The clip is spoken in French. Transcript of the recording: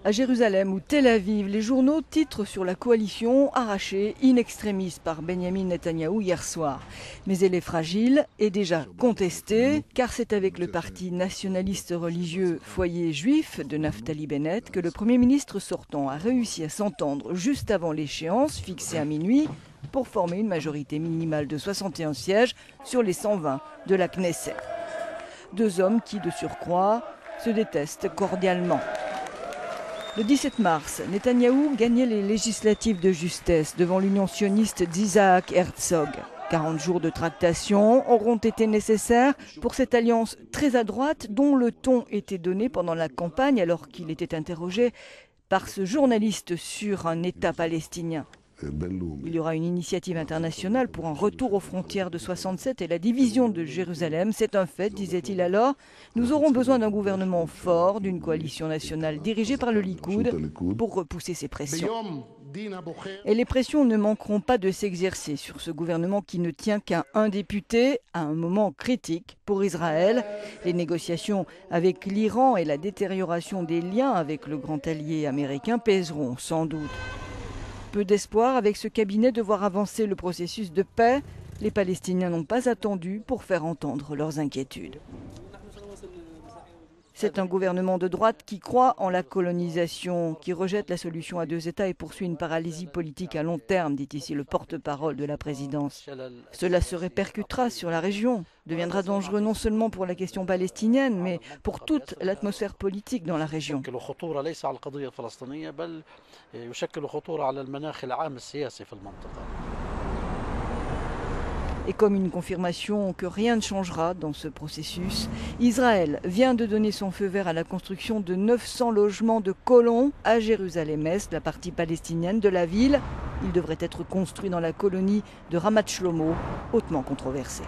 À Jérusalem ou Tel Aviv, les journaux titrent sur la coalition arrachée in extremis par Benjamin Netanyahou hier soir. Mais elle est fragile et déjà contestée, car c'est avec le parti nationaliste religieux Foyer Juif de Naftali Bennett que le Premier ministre sortant a réussi à s'entendre juste avant l'échéance fixée à minuit pour former une majorité minimale de 61 sièges sur les 120 de la Knesset. Deux hommes qui, de surcroît, se détestent cordialement. Le 17 mars, Netanyahou gagnait les législatives de justesse devant l'union sioniste d'Isaac Herzog. 40 jours de tractation auront été nécessaires pour cette alliance très à droite dont le ton était donné pendant la campagne alors qu'il était interrogé par ce journaliste sur un État palestinien. Il y aura une initiative internationale pour un retour aux frontières de 67 et la division de Jérusalem. C'est un fait, disait-il alors. Nous aurons besoin d'un gouvernement fort, d'une coalition nationale dirigée par le Likoud pour repousser ces pressions. Et les pressions ne manqueront pas de s'exercer sur ce gouvernement qui ne tient qu'à un député à un moment critique pour Israël. Les négociations avec l'Iran et la détérioration des liens avec le grand allié américain pèseront sans doute. Peu d'espoir avec ce cabinet de voir avancer le processus de paix. Les Palestiniens n'ont pas attendu pour faire entendre leurs inquiétudes. C'est un gouvernement de droite qui croit en la colonisation, qui rejette la solution à deux États et poursuit une paralysie politique à long terme, dit ici le porte-parole de la présidence. Cela se répercutera sur la région, deviendra dangereux non seulement pour la question palestinienne, mais pour toute l'atmosphère politique dans la région. Et comme une confirmation que rien ne changera dans ce processus, Israël vient de donner son feu vert à la construction de 900 logements de colons à Jérusalem-Est, la partie palestinienne de la ville. Ils devraient être construits dans la colonie de Ramat Shlomo, hautement controversée.